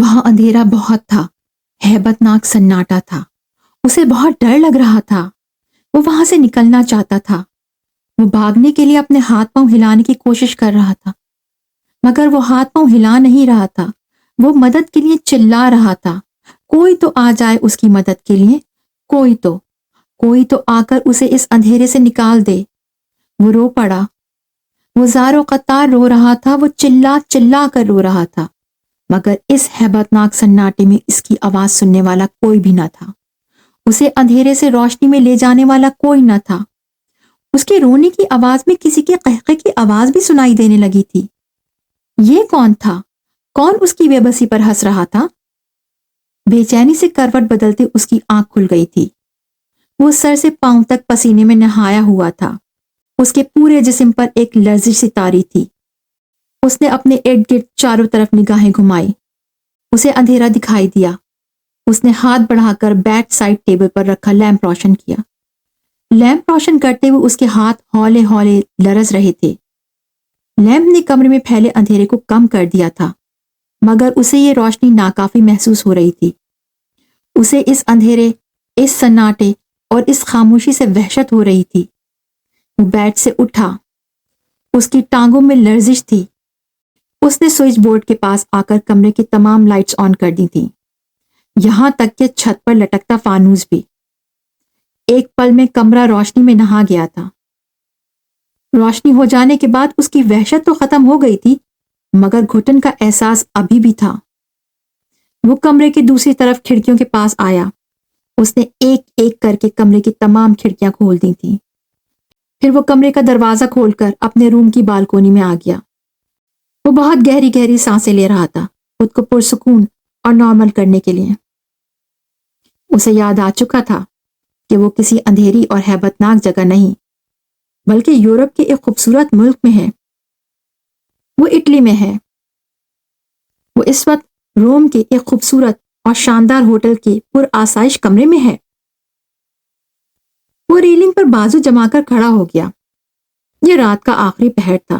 وہاں اندھیرا بہت تھا، ہیبت ناک سناٹا تھا۔ اسے بہت ڈر لگ رہا تھا۔ وہ وہاں سے نکلنا چاہتا تھا۔ وہ بھاگنے کے لیے اپنے ہاتھ پاؤں ہلانے کی کوشش کر رہا تھا، مگر وہ ہاتھ پاؤں ہلا نہیں رہا تھا۔ وہ مدد کے لیے چلا رہا تھا، کوئی تو آ جائے اس کی مدد کے لیے، کوئی تو آ کر اسے اس اندھیرے سے نکال دے۔ وہ رو پڑا۔ وہ زار و قطار رو رہا تھا، وہ چلا چلا کر رو رہا تھا، مگر اس ہیبت ناک سناٹے میں اس کی آواز سننے والا کوئی بھی نہ تھا۔ اسے اندھیرے سے روشنی میں لے جانے والا کوئی نہ تھا۔ اس کے رونے کی آواز میں کسی کے قہقہ کی آواز بھی سنائی دینے لگی تھی۔ یہ کون تھا؟ کون اس کی بے بسی پر ہنس رہا تھا؟ بے چینی سے کروٹ بدلتے اس کی آنکھ کھل گئی تھی۔ وہ سر سے پاؤں تک پسینے میں نہایا ہوا تھا۔ اس کے پورے جسم پر ایک لرزش سی طاری تھی۔ اس نے اپنے ارد گرد چاروں طرف نگاہیں گھمائی۔ اسے اندھیرا دکھائی دیا۔ اس نے ہاتھ بڑھا کر بیڈ سائڈ ٹیبل پر رکھا لیمپ روشن کیا۔ لیمپ روشن کرتے ہوئے اس کے ہاتھ ہولے ہولے لرز رہے تھے۔ لیمپ نے کمرے میں پھیلے اندھیرے کو کم کر دیا تھا، مگر اسے یہ روشنی ناکافی محسوس ہو رہی تھی۔ اسے اس اندھیرے، اس سناٹے اور اس خاموشی سے وحشت ہو رہی تھی۔ وہ بیڈ سے اٹھا۔ اس کی ٹانگوں میں لرزش تھی۔ اس نے سوئچ بورڈ کے پاس آ کر کمرے کی تمام لائٹس آن کر دی تھیں، یہاں تک کہ چھت پر لٹکتا فانوس بھی۔ ایک پل میں کمرہ روشنی میں نہا گیا تھا۔ روشنی ہو جانے کے بعد اس کی وحشت تو ختم ہو گئی تھی، مگر گھٹن کا احساس ابھی بھی تھا۔ وہ کمرے کی دوسری طرف کھڑکیوں کے پاس آیا۔ اس نے ایک ایک کر کے کمرے کی تمام کھڑکیاں کھول دی تھیں۔ پھر وہ کمرے کا دروازہ کھول کر اپنے روم کی بالکونی میں آ گیا۔ وہ بہت گہری گہری سانسیں لے رہا تھا، خود کو پرسکون اور نارمل کرنے کے لیے۔ اسے یاد آ چکا تھا کہ وہ کسی اندھیری اور ہیبت ناک جگہ نہیں، بلکہ یورپ کے ایک خوبصورت ملک میں ہے۔ وہ اٹلی میں ہے۔ وہ اس وقت روم کے ایک خوبصورت اور شاندار ہوٹل کے پرآسائش کمرے میں ہے۔ وہ ریلنگ پر بازو جما کر کھڑا ہو گیا۔ یہ رات کا آخری پہر تھا،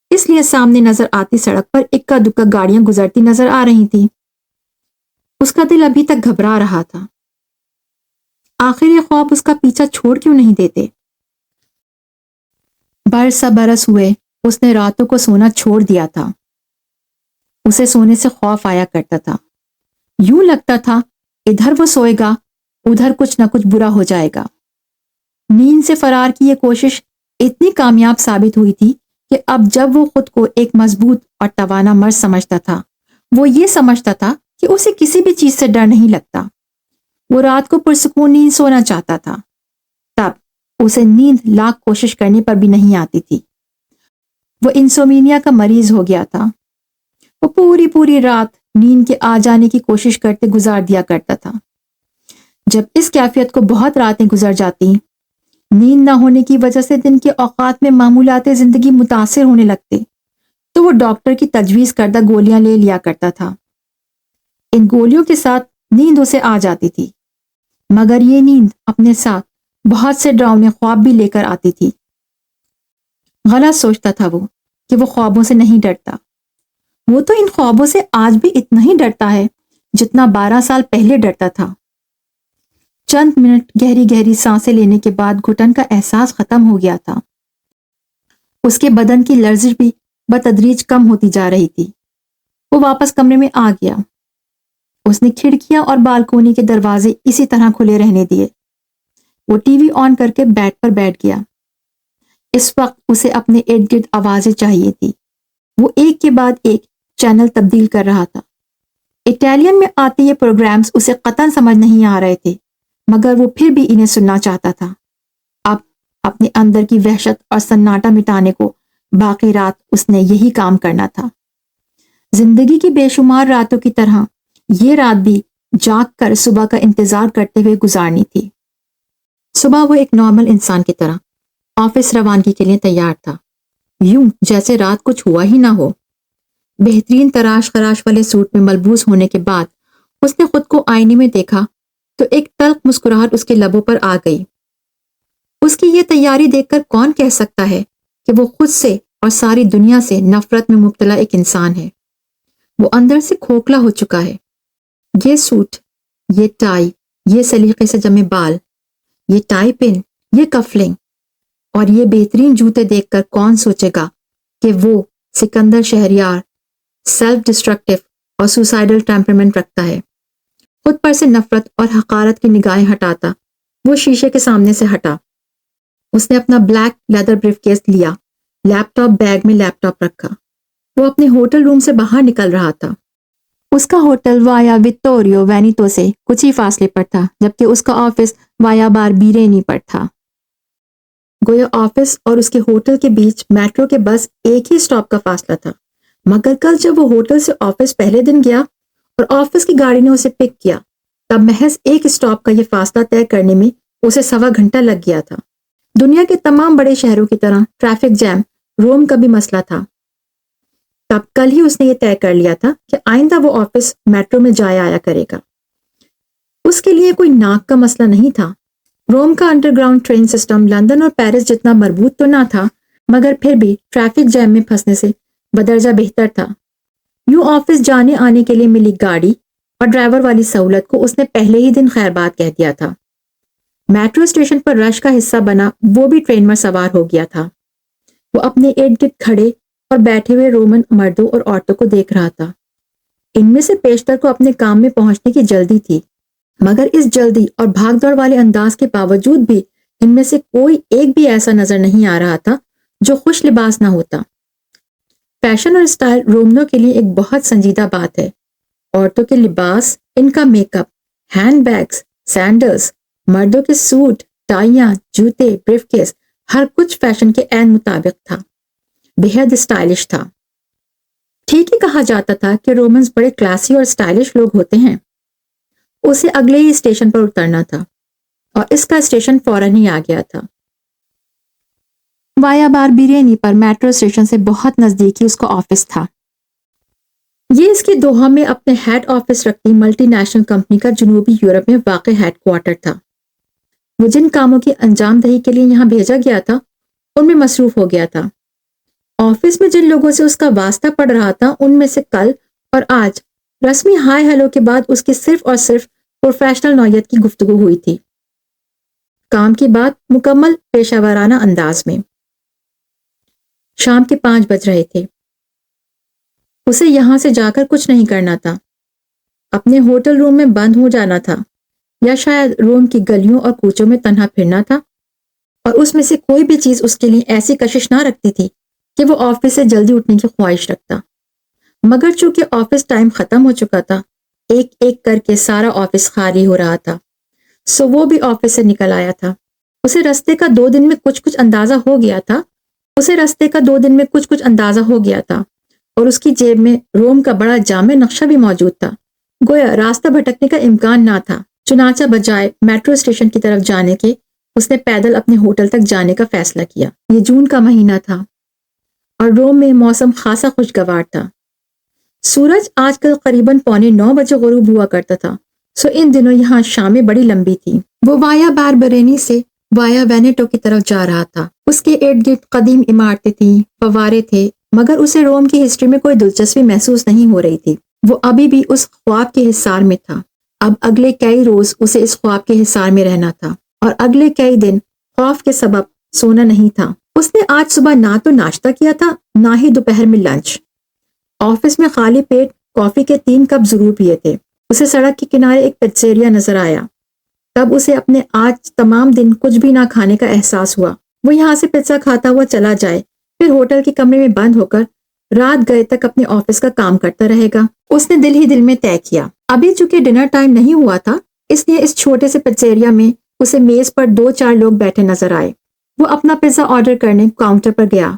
اس لیے سامنے نظر آتی سڑک پر اکا دکا گاڑیاں گزرتی نظر آ رہی تھیں۔ اس کا دل ابھی تک گھبرا رہا تھا۔ آخر یہ خواب اس کا پیچھا چھوڑ کیوں نہیں دیتے؟ برس برس ہوئے اس نے راتوں کو سونا چھوڑ دیا تھا۔ اسے سونے سے خوف آیا کرتا تھا۔ یوں لگتا تھا ادھر وہ سوئے گا، ادھر کچھ نہ کچھ برا ہو جائے گا۔ نیند سے فرار کی یہ کوشش اتنی کامیاب ثابت ہوئی تھی کہ اب جب وہ خود کو ایک مضبوط اور توانا مرد سمجھتا تھا، وہ یہ سمجھتا تھا کہ اسے کسی بھی چیز سے ڈر نہیں لگتا۔ وہ رات کو پرسکون نیند سونا چاہتا تھا، تب اسے نیند لاکھ کوشش کرنے پر بھی نہیں آتی تھی۔ وہ انسومینیا کا مریض ہو گیا تھا۔ وہ پوری رات نیند کے آ جانے کی کوشش کرتے گزار دیا کرتا تھا۔ جب اس کیفیت کو بہت راتیں گزر جاتی، نیند نہ ہونے کی وجہ سے دن کے اوقات میں معمولات زندگی متاثر ہونے لگتے، تو وہ ڈاکٹر کی تجویز کردہ گولیاں لے لیا کرتا تھا۔ ان گولیوں کے ساتھ نیند اسے آ جاتی تھی، مگر یہ نیند اپنے ساتھ بہت سے ڈراؤنے خواب بھی لے کر آتی تھی۔ غلط سوچتا تھا وہ کہ وہ خوابوں سے نہیں ڈرتا۔ وہ تو ان خوابوں سے آج بھی اتنا ہی ڈرتا ہے جتنا 12 سال پہلے ڈرتا تھا۔ چند منٹ گہری گہری سانسیں لینے کے بعد گھٹن کا احساس ختم ہو گیا تھا۔ اس کے بدن کی لرزش بھی بتدریج کم ہوتی جا رہی تھی۔ وہ واپس کمرے میں آ گیا۔ اس نے کھڑکیاں اور بالکونی کے دروازے اسی طرح کھلے رہنے دیے۔ وہ ٹی وی آن کر کے بیڈ پر بیٹھ گیا۔ اس وقت اسے اپنے ارد گرد آوازیں چاہیے تھی۔ وہ ایک کے بعد ایک چینل تبدیل کر رہا تھا۔ اٹالین میں آتے یہ پروگرامز اسے قطعاً سمجھ نہیں آ رہے تھے، مگر وہ پھر بھی انہیں سننا چاہتا تھا۔ اب اپنے اندر کی وحشت اور سناٹا مٹانے کو باقی رات اس نے یہی کام کرنا تھا۔ زندگی کی بے شمار راتوں کی طرح یہ رات بھی جاگ کر صبح کا انتظار کرتے ہوئے گزارنی تھی۔ صبح وہ ایک نارمل انسان کی طرح آفس روانگی کے لیے تیار تھا، یوں جیسے رات کچھ ہوا ہی نہ ہو۔ بہترین تراش خراش والے سوٹ میں ملبوس ہونے کے بعد اس نے خود کو آئینے میں دیکھا تو ایک تلخ مسکراہٹ اس کے لبوں پر آ گئی۔ اس کی یہ تیاری دیکھ کر کون کہہ سکتا ہے کہ وہ خود سے اور ساری دنیا سے نفرت میں مبتلا ایک انسان ہے؟ وہ اندر سے کھوکھلا ہو چکا ہے۔ یہ سوٹ، یہ ٹائی، یہ سلیقے سے جمے بال، یہ ٹائی پن، یہ کفلنگ اور یہ بہترین جوتے دیکھ کر کون سوچے گا کہ وہ سکندر شہریار سیلف ڈسٹرکٹیو اور سوسائڈل ٹیمپرمنٹ رکھتا ہے۔ خود پر سے نفرت اور حقارت کی نگاہیں ہٹاتا وہ شیشے کے سامنے سے ہٹا۔ اس نے اپنا بلیک لیدر بریف کیس لیا، لیپ ٹاپ بیگ میں لیپ ٹاپ رکھا۔ وہ اپنے ہوٹل روم سے باہر نکل رہا تھا۔ اس کا ہوٹل وایا وٹوریو وینیتو سے کچھ ہی فاصلے پر تھا، جبکہ اس کا آفس وایا باربیرینی پر تھا۔ گویا آفس اور اس کے ہوٹل کے بیچ میٹرو کے بس ایک ہی سٹاپ کا فاصلہ تھا، مگر کل جب وہ ہوٹل سے آفس پہلے دن گیا اور آفس کی گاڑی نے اسے پک کیا، تب محض ایک سٹاپ کا یہ فاصلہ طے کرنے میں اسے 1.25 گھنٹہ لگ گیا تھا۔ دنیا کے تمام بڑے شہروں کی طرح ٹریفک جیم روم کا بھی مسئلہ تھا۔ تب کل ہی اس نے یہ طے کر لیا تھا کہ آئندہ وہ آفس میٹرو میں جایا آیا کرے گا۔ اس کے لیے کوئی ناک کا مسئلہ نہیں تھا۔ روم کا under ground train system London اور پیرس جتنا مربوط تو نہ تھا، مگر پھر بھی ٹریفک جیم میں پھنسنے سے بدرجہ بہتر تھا۔ یوں آفس جانے آنے کے لیے ملی گاڑی اور ڈرائیور والی سہولت کو اس نے پہلے ہی دن خیر بات کہہ دیا تھا۔ میٹرو اسٹیشن پر رش کا حصہ بنا وہ بھی ٹرین میں سوار ہو گیا تھا۔ وہ اپنے ارد گرد کھڑے اور بیٹھے ہوئے رومن مردوں اور عورتوں کو دیکھ رہا تھا۔ ان میں سے بیشتر کو اپنے کام میں پہنچنے کی جلدی تھی، مگر اس جلدی اور بھاگ دوڑ والے انداز کے باوجود بھی ان میں سے کوئی ایک بھی ایسا نظر نہیں آ رہا تھا جو خوش لباس نہ ہوتا۔ فیشن اور اسٹائل رومنوں کے لیے ایک بہت سنجیدہ بات ہے۔ عورتوں کے لباس، ان کا make up, hand bags, sandals, مردوں کے سوٹ، ٹائیاں، جوتے، بریف کیس، ہر کچھ فیشن کے عین مطابق تھا، بے حد اسٹائلش تھا۔ ٹھیک ہی کہا جاتا تھا کہ رومنز بڑے کلاسی اور اسٹائلش لوگ ہوتے ہیں۔ اسے اگلے ہی اسٹیشن پر اترنا تھا اور اس کا اسٹیشن فوراً ہی آ گیا تھا۔ وایا باربیرینی پر میٹرو اسٹیشن سے بہت نزدیک ہی اس کا آفس تھا۔ یہ اس کی دوحہ میں اپنے ہیڈ آفس رکھتی ملٹی نیشنل کمپنی کا جنوبی یورپ میں واقع ہیڈ کوارٹر تھا۔ وہ جن کاموں کی انجام دہی کے لیے یہاں بھیجا گیا تھا ان میں مصروف ہو گیا تھا۔ آفس میں جن لوگوں سے اس کا واسطہ پڑ رہا تھا ان میں سے کل اور آج رسمی ہائی ہیلو کے بعد اس کی صرف اور صرف پروفیشنل نوعیت کی گفتگو ہوئی تھی، کام کی بات مکمل پیشہ ورانہ انداز میں۔ شام کے 5 بج رہے تھے۔ اسے یہاں سے جا کر کچھ نہیں کرنا تھا، اپنے ہوٹل روم میں بند ہو جانا تھا، یا شاید روم کی گلیوں اور کوچوں میں تنہا پھرنا تھا، اور اس میں سے کوئی بھی چیز اس کے لیے ایسی کشش نہ رکھتی تھی کہ وہ آفس سے جلدی اٹھنے کی خواہش رکھتا۔ مگر چونکہ آفس ٹائم ختم ہو چکا تھا، ایک ایک کر کے سارا آفس خالی ہو رہا تھا، سو وہ بھی آفس سے نکل آیا تھا۔ اسے رستے کا 2 دن میں کچھ اندازہ ہو گیا تھا اور اس کی جیب میں روم کا بڑا جامع نقشہ بھی موجود تھا۔ گویا راستہ بھٹکنے کا امکان نہ تھا۔ چنانچہ بجائے میٹرو اسٹیشن کی طرف جانے کے اس نے پیدل اپنے ہوٹل تک جانے کا فیصلہ کیا۔ یہ جون کا مہینہ تھا اور روم میں موسم خاصا خوشگوار تھا۔ سورج آج کل قریباً 8:45 بجے غروب ہوا کرتا تھا، سو ان دنوں یہاں شامیں بڑی لمبی تھی۔ وہ وایا باربیرینی سے وایا وینیٹو کی طرف جا رہا تھا۔ اس کے ارد گرد قدیم عمارتیں تھیں، فوارے تھے، مگر اسے روم کی ہسٹری میں کوئی دلچسپی محسوس نہیں ہو رہی تھی۔ وہ ابھی بھی اس خواب کے حصار میں تھا۔ اب اگلے کئی روز اسے اس خواب کے حصار میں رہنا تھا، اور اگلے کئی دن خوف کے سبب سونا نہیں تھا۔ اس نے آج صبح نہ تو ناشتہ کیا تھا، نہ ہی دوپہر میں لنچ۔ آفس میں خالی پیٹ کافی کے 3 کپ ضرور پیے تھے۔ اسے سڑک کے کنارے ایک پیزیریا نظر آیا، تب اسے اپنے آج تمام دن کچھ بھی نہ کھانے کا احساس ہوا۔ وہ یہاں سے پیزا کھاتا ہوا چلا جائے، پھر ہوٹل کے کمرے میں بند ہو کر رات گئے تک اپنے آفس کا کام کرتا رہے گا۔ اس نے دل ہی دل میں طے کیا۔ ابھی چونکہ ڈنر ٹائم نہیں ہوا تھا، اس لیے اس چھوٹے سے پیزیریا میں اسے میز پر 2-4 لوگ بیٹھے نظر آئے۔ وہ اپنا پیزا آرڈر کرنے کاؤنٹر پر گیا،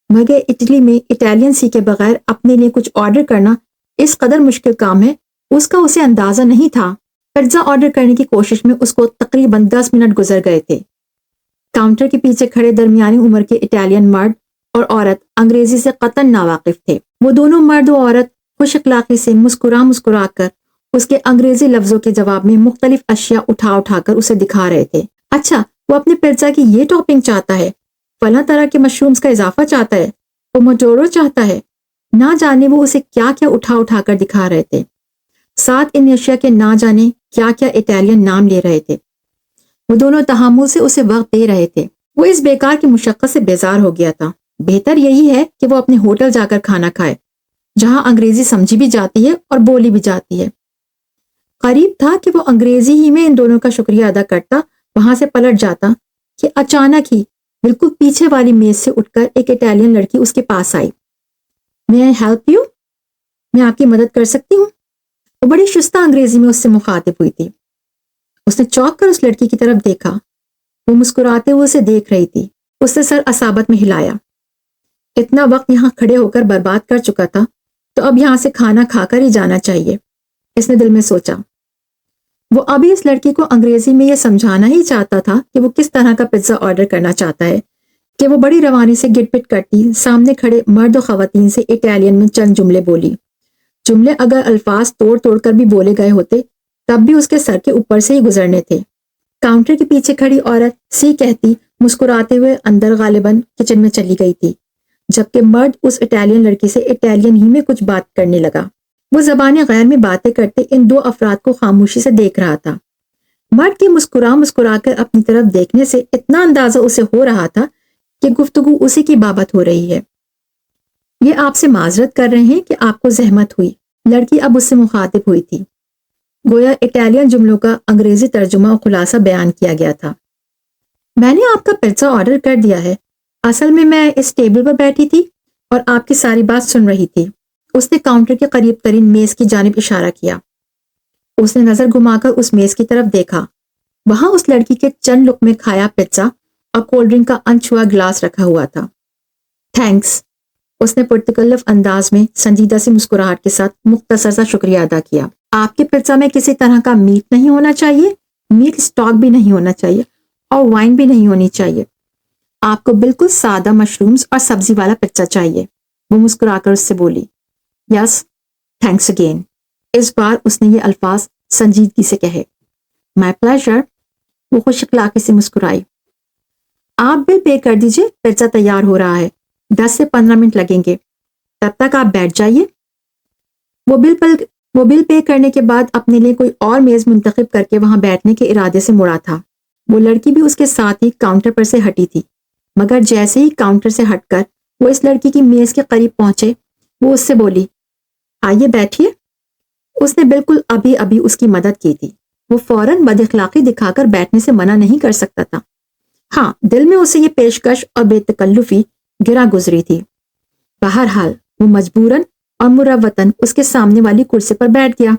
مگر اٹلی میں اٹالین سیکھے بغیر اپنے لیے کچھ آرڈر کرنا اس قدر مشکل کام ہے، اس کا اسے اندازہ نہیں تھا۔ پیزا آرڈر کرنے کی کوشش میں اس کو تقریباً 10 منٹ گزر گئے تھے۔ کاؤنٹر کے پیچھے کھڑے درمیانی عمر کے اٹالین مرد اور عورت انگریزی سے قطعاً ناواقف تھے۔ وہ دونوں مرد و عورت خوش اخلاقی سے مسکرا کر اس کے انگریزی لفظوں کے جواب میں مختلف اشیاء اٹھا کر اسے دکھا رہے تھے۔ اچھا، وہ اپنے پیزا کی یہ ٹاپنگ چاہتا ہے، فلاں طرح کے مشرومز کا اضافہ چاہتا ہے، پوموڈورو چاہتا ہے، نہ جانے وہ اسے کیا کیا اٹھا اٹھا کر دکھا رہے تھے، ساتھ ان اشیاء کے نہ جانے کیا کیا اٹالین نام لے رہے تھے۔ وہ دونوں تحمل سے اسے وقت دے رہے تھے۔ وہ اس بیکار کی مشقت سے بیزار ہو گیا تھا۔ بہتر یہی ہے کہ وہ اپنے ہوٹل جا کر کھانا کھائے، جہاں انگریزی سمجھی بھی جاتی ہے اور بولی بھی جاتی ہے۔ قریب تھا کہ وہ انگریزی ہی میں ان دونوں کا شکریہ ادا کرتا، وہاں سے پلٹ جاتا کہ اچانک ہی بالکل پیچھے والی میز سے اٹھ کر ایک اٹالین لڑکی اس کے پاس آئی۔ "May I help you؟ میں آپ کی مدد کر سکتی ہوں؟ وہ بڑی شستہ انگریزی میں اس سے مخاطب ہوئی تھی۔ اس نے چونک کر اس لڑکی کی طرف دیکھا۔ وہ مسکراتے ہوئے اسے دیکھ رہی تھی۔ اس نے سر اصابت میں ہلایا۔ اتنا وقت یہاں کھڑے ہو کر برباد کر چکا تھا تو اب یہاں سے کھانا کھا کر ہی جانا چاہیے، اس نے دل میں سوچا۔ وہ ابھی اس لڑکی کو انگریزی میں یہ سمجھانا ہی چاہتا تھا کہ وہ کس طرح کا پیزا آرڈر کرنا چاہتا ہے کہ وہ بڑی روانی سے گٹ پٹ کرتی سامنے کھڑے مرد و خواتین سے اٹالین میں چند جملے بولی۔ جملے اگر الفاظ توڑ توڑ کر بھی بولے گئے ہوتے تب بھی اس کے سر کے اوپر سے ہی گزرنے تھے۔ کاؤنٹر کے پیچھے کھڑی عورت سی کہتی مسکراتے ہوئے اندر غالباً کچن میں چلی گئی تھی، جبکہ مرد اس اٹالین لڑکی سے اٹالین ہی میں کچھ بات کرنے لگا۔ وہ زبان غیر میں باتیں کرتے ان دو افراد کو خاموشی سے دیکھ رہا تھا۔ مرد کے مسکرا کر اپنی طرف دیکھنے سے اتنا اندازہ اسے ہو رہا تھا کہ گفتگو اسی کی بابت ہو رہی ہے۔ "یہ آپ سے معذرت کر رہے ہیں کہ آپ کو زحمت ہوئی"، لڑکی اب اس سے مخاطب ہوئی تھی۔ گویا اٹالین جملوں کا انگریزی ترجمہ اور خلاصہ بیان کیا گیا تھا۔ "میں نے آپ کا پیزا آرڈر کر دیا ہے۔ اصل میں اس ٹیبل پر بیٹھی تھی اور آپ کی ساری بات سن رہی تھی"۔ اس نے کاؤنٹر کے قریب ترین میز کی جانب اشارہ کیا۔ اس نے نظر گھما کر اس میز کی طرف دیکھا۔ وہاں اس لڑکی کے چند لقمے کھایا پیزا اور کولڈ ڈرنک کا انچھوا گلاس رکھا ہوا تھا۔ "تھینکس"، اس نے پرتکلف انداز میں سنجیدہ سی مسکراہٹ کے ساتھ مختصر سا شکریہ ادا کیا۔ "آپ کے پیزا میں کسی طرح کا میٹ نہیں ہونا چاہیے، میٹ اسٹاک بھی نہیں ہونا چاہیے اور وائن بھی نہیں ہونی چاہیے۔ آپ کو بالکل سادہ مشرومز اور سبزی والا پیزا چاہیے"۔ وہ مسکرا کر اس سے بولی۔ "یس، تھینکس اگین"۔ اس بار اس نے یہ الفاظ سنجیدگی سے کہے۔ "مائی پلیزر"۔ وہ خوش اخلاقی سے مسکرائی۔ "آپ بل پے کر دیجئے، پیزا تیار ہو رہا ہے، 10 سے 15 منٹ لگیں گے، تب تک آپ بیٹھ جائیے"۔ وہ بل پے کرنے کے بعد اپنے لیے کوئی اور میز منتخب کر کے وہاں بیٹھنے کے ارادے سے مڑا تھا۔ وہ لڑکی بھی اس کے ساتھ ہی کاؤنٹر پر سے ہٹی تھی، مگر جیسے ہی کاؤنٹر سے ہٹ کر وہ اس لڑکی کی میز کے قریب پہنچے، وہ اس سے بولی، "آئیے بیٹھیے"۔ اس نے بالکل ابھی اس کی مدد کی تھی۔ وہ فوراً بد اخلاقی دکھا کر بیٹھنے سے منع نہیں کر سکتا تھا۔ ہاں، دل میں اسے یہ پیشکش اور بے تکلفی گرا گزری تھی۔ بہرحال وہ مجبوراً اور مروتاً اس کے سامنے والی کرسی پر بیٹھ گیا،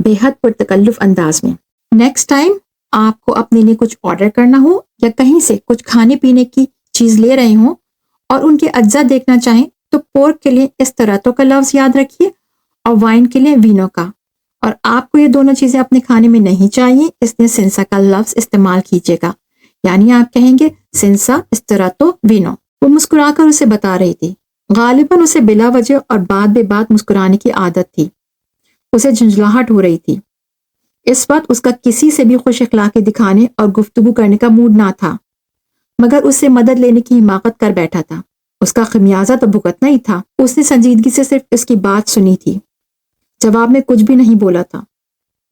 بے حد پرتکلف انداز میں۔ "نیکسٹ ٹائم آپ کو اپنے لیے کچھ آرڈر کرنا ہو یا کہیں سے کچھ کھانے پینے کی چیز لے رہے ہوں اور ان کے اجزاء دیکھنا چاہیں تو پورک کے لیے استراتو کا لفظ یاد رکھیے اور وائن کے لیے وینو کا، اور آپ کو یہ دونوں چیزیں اپنے کھانے میں نہیں چاہیے، اس لیے سینسا کا لفظ استعمال کیجیے گا، یعنی آپ کہیں گے سینسا استراتو وینو"۔ وہ مسکرا کر اسے بتا رہی تھی۔ غالباً اسے بلا وجہ اور بات بے بات مسکرانے کی عادت تھی۔ اسے جھنجھلاہٹ ہو رہی تھی۔ اس وقت اس کا کسی سے بھی خوش اخلاقی دکھانے اور گفتگو کرنے کا موڈ نہ تھا، مگر اس سے مدد لینے کی حماقت کر بیٹھا تھا۔ اس کا خمیازہ تو بھگتنا ہی تھا۔ اس نے سنجیدگی سے صرف اس کی بات سنی تھی، جواب میں کچھ بھی نہیں بولا تھا،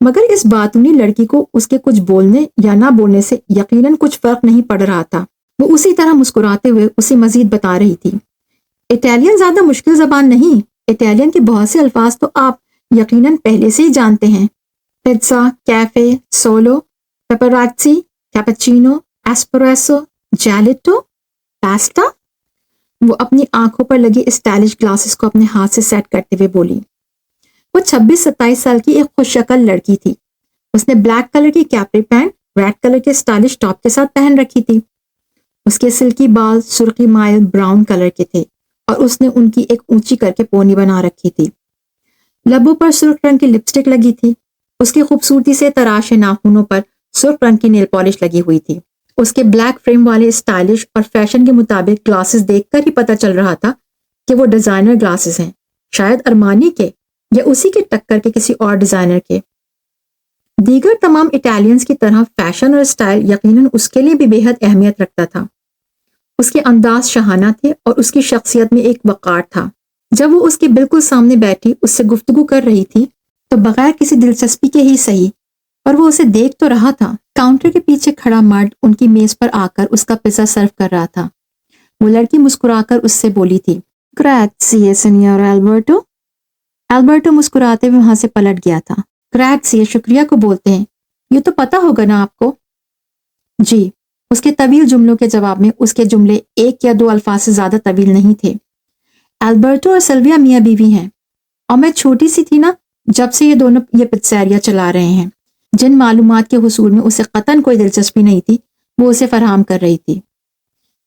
مگر اس باتونی لڑکی کو اس کے کچھ بولنے یا نہ بولنے سے یقیناً کچھ فرق نہیں پڑ رہا تھا۔ وہ اسی طرح مسکراتے ہوئے اسے مزید بتا رہی تھی، "اٹالین زیادہ مشکل زبان نہیں، اٹالین کے بہت سے الفاظ تو آپ یقیناً پہلے سے ہی جانتے ہیں، پیزا، کیفے، سولو، پیپراچی، کیپچینو، ایسپریسو، جیلیٹو، پاستا"۔ وہ اپنی آنکھوں پر لگے اسٹائلش گلاسز کو اپنے ہاتھ سے سیٹ کرتے ہوئے بولی۔ وہ 26-27 سال کی ایک خوش شکل لڑکی تھی۔ اس نے بلیک کلر کی کیپری پینٹ ریڈ کلر کے اسٹائلش ٹاپ کے ساتھ پہن رکھی تھی۔ اس کے سلکی بال سرخی مائل براؤن کلر کے تھے اور اس نے ان کی ایک اونچی کر کے پونی بنا رکھی تھی۔ لبوں پر سرخ رنگ کی لپسٹک لگی تھی۔ اس کی خوبصورتی سے تراشے ناخنوں پر سرخ رنگ کی نیل پالش لگی ہوئی تھی۔ اس کے بلیک فریم والے اسٹائلش اور فیشن کے مطابق گلاسز دیکھ کر ہی پتہ چل رہا تھا کہ وہ ڈیزائنر گلاسز ہیں، شاید ارمانی کے یا اسی کے ٹکر کے کسی اور ڈیزائنر کے۔ دیگر تمام اٹالینز کی طرح فیشن اور اسٹائل یقیناً اس کے لیے بھی بے حد اہمیت رکھتا تھا۔ اس کے انداز شاہانہ تھے اور اس کی شخصیت میں ایک وقار تھا۔ جب وہ اس کے بالکل سامنے بیٹھی اس سے گفتگو کر رہی تھی تو بغیر کسی دلچسپی کے ہی صحیح، اور وہ اسے دیکھ تو رہا تھا۔ کاؤنٹر کے پیچھے کھڑا مرد ان کی میز پر آ کر اس کا پزا سرو کر رہا تھا۔ وہ لڑکی مسکرا کر اس سے بولی تھی، گریزیے سینیور البرٹو۔ البرٹو مسکراتے ہوئے وہاں سے پلٹ گیا تھا۔ گریزیے شکریہ کو بولتے ہیں، یہ تو پتا ہوگا نا آپ کو؟ جی۔ اس کے طویل جملوں کے جواب میں اس کے جملے ایک یا دو الفاظ سے زیادہ طویل نہیں تھے۔ البرٹو اور سلویا میاں بیوی ہیں، اور میں چھوٹی سی تھی نا جب سے یہ دونوں یہ پیزیریا چلا رہے ہیں۔ جن معلومات کے حصول میں اسے قطعاً کوئی دلچسپی نہیں تھی وہ اسے فراہم کر رہی تھی۔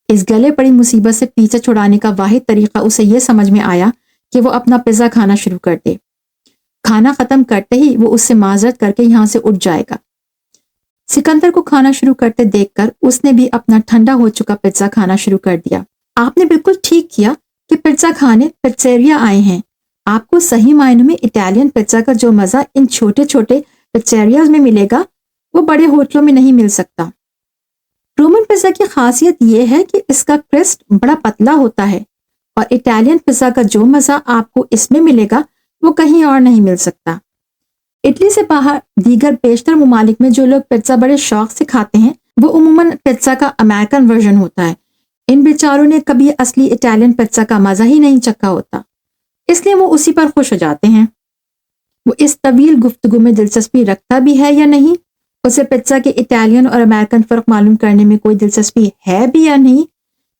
اس گلے پڑی مصیبت سے پیچھا چھڑانے کا واحد طریقہ اسے یہ سمجھ میں آیا کہ وہ اپنا پزا کھانا شروع کر دے۔ کھانا ختم کرتے ہی وہ اس سے معذرت کر کے یہاں سے اٹھ جائے گا۔ سکندر کو کھانا شروع کرتے دیکھ کر اس نے بھی اپنا ٹھنڈا ہو چکا پزا کھانا شروع کر دیا۔ آپ نے بالکل ٹھیک کیا کہ پزا کھانے پیزیریا آئے ہیں۔ آپ کو صحیح معنوں میں اٹالین پزا کا جو مزہ ان چھوٹے چھوٹے پیزیریاز میں ملے گا وہ بڑے ہوٹلوں میں نہیں مل سکتا۔ رومن پزا کی خاصیت یہ ہے کہ اس کا کرسٹ بڑا پتلا ہوتا ہے، اور اٹالین پزا کا جو مزہ آپ کو اس میں ملے گا وہ کہیں اور نہیں مل سکتا۔ اٹلی سے باہر دیگر بیشتر ممالک میں جو لوگ پزا بڑے شوق سے کھاتے ہیں وہ عموماً پزا کا امریکن ورژن ہوتا ہے۔ ان بیچاروں نے کبھی اصلی اٹالین پزا کا مزہ ہی نہیں چکھا ہوتا، اس لیے وہ اسی پر خوش ہو جاتے ہیں۔ وہ اس طویل گفتگو میں دلچسپی رکھتا بھی ہے یا نہیں، اسے پزا کے اٹالین اور امریکن فرق معلوم کرنے میں کوئی دلچسپی ہے بھی یا نہیں،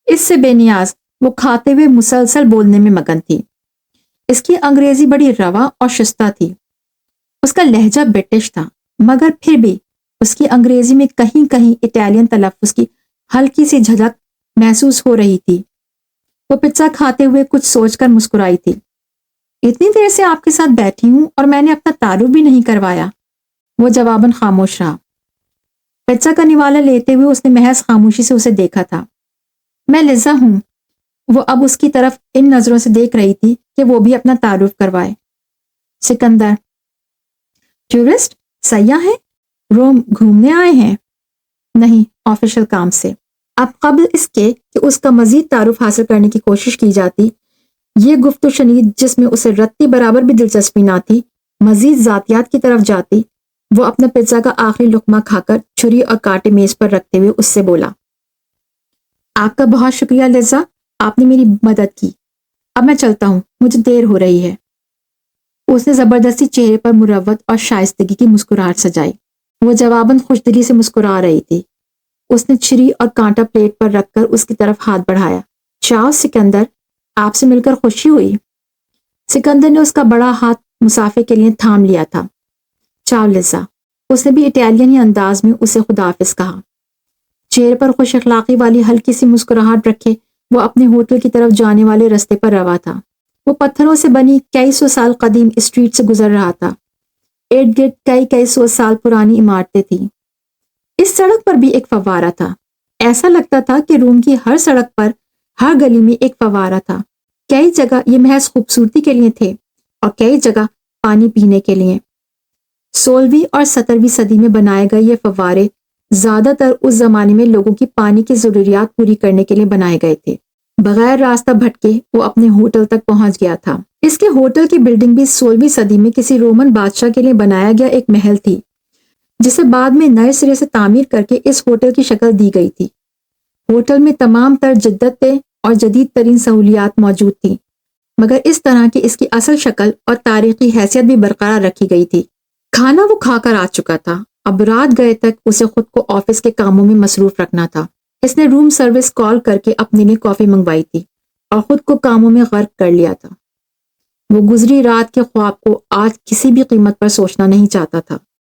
اس سے بے نیاز وہ کھاتے ہوئے مسلسل بولنے میں مگن تھی۔ اس کی انگریزی بڑی رواں اور شستہ تھی۔ اس کا لہجہ برٹش تھا، مگر پھر بھی اس کی انگریزی میں کہیں کہیں اٹالین تلفظ کی ہلکی سی جھلک محسوس ہو رہی تھی۔ وہ پزا کھاتے ہوئے کچھ سوچ کر مسکرائی تھی۔ اتنی دیر سے آپ کے ساتھ بیٹھی ہوں اور میں نے اپنا تعارف بھی نہیں کروایا۔ وہ جواباً خاموش رہا۔ پزا کا نوالا لیتے ہوئے اس نے محض خاموشی سے اسے دیکھا تھا۔ میں لزا ہوں۔ وہ اب اس کی طرف ان نظروں سے دیکھ رہی تھی کہ وہ بھی اپنا تعارف کروائے۔ سکندر، ٹورسٹ، سیاح ہیں؟ روم گھومنے آئے ہیں؟ نہیں، آفیشل کام سے۔ اب قبل اس کے کہ اس کا مزید تعارف حاصل کرنے کی کوشش کی جاتی، یہ گفت و شنید جس میں اسے رتی برابر بھی دلچسپی نہ تھی مزید ذاتیات کی طرف جاتی، وہ اپنا پزا کا آخری لقمہ کھا کر چھری اور کانٹے میز پر رکھتے ہوئے اس سے بولا، آپ کا بہت شکریہ لزا، آپ نے میری مدد کی۔ اب میں چلتا ہوں، مجھے دیر ہو رہی ہے۔ اس نے زبردستی چہرے پر مروت اور شائستگی کی مسکراہٹ سجائی۔ وہ جواباً خوشدلی سے مسکرا رہی تھی۔ اس نے چھری اور کانٹا پلیٹ پر رکھ کر اس کی طرف ہاتھ بڑھایا۔ چاؤ سکندر، آپ سے مل کر خوشی ہوئی۔ سکندر نے اس کا بڑا ہاتھ مسافے کے لیے تھام لیا تھا۔ چاؤ لزا، اس نے بھی اٹالین ہی انداز میں اسے خداحافظ کہا۔ چہرے پر خوش اخلاقی والی ہلکی سی مسکراہٹ رکھے وہ اپنے ہوٹل کی طرف جانے والے رستے پر روا تھا۔ وہ پتھروں سے بنی کئی سو سال قدیم اسٹریٹ سے گزر رہا تھا۔ ارد گرد کئی سو سال پرانی عمارتیں تھیں۔ اس سڑک پر بھی ایک فوارہ تھا۔ ایسا لگتا تھا کہ روم کی ہر سڑک پر، ہر گلی میں ایک فوارہ تھا۔ کئی جگہ یہ محض خوبصورتی کے لیے تھے اور کئی جگہ پانی پینے کے لیے۔ 16ویں اور 17ویں صدی میں بنائے گئے یہ فوارے زیادہ تر اس زمانے میں لوگوں کی پانی کی ضروریات پوری کرنے کے لیے بنائے گئے تھے۔ بغیر راستہ بھٹکے وہ اپنے ہوٹل تک پہنچ گیا تھا۔ اس کے ہوٹل کی بلڈنگ بھی 16ویں صدی میں کسی رومن بادشاہ کے لیے بنایا گیا ایک محل تھی، جسے بعد میں نئے سرے سے تعمیر کر کے اس ہوٹل کی شکل دی گئی تھی۔ ہوٹل میں تمام تر جدتیں اور جدید ترین سہولیات موجود تھیں، مگر اس طرح کہ اس کی اصل شکل اور تاریخی حیثیت بھی برقرار رکھی گئی تھی۔ کھانا وہ کھا کر آ چکا تھا۔ اب رات گئے تک اسے خود کو آفس کے کاموں میں مصروف رکھنا تھا۔ اس نے روم سروس کال کر کے اپنے لیے کافی منگوائی تھی اور خود کو کاموں میں غرق کر لیا تھا۔ وہ گزری رات کے خواب کو آج کسی بھی قیمت پر سوچنا نہیں چاہتا تھا۔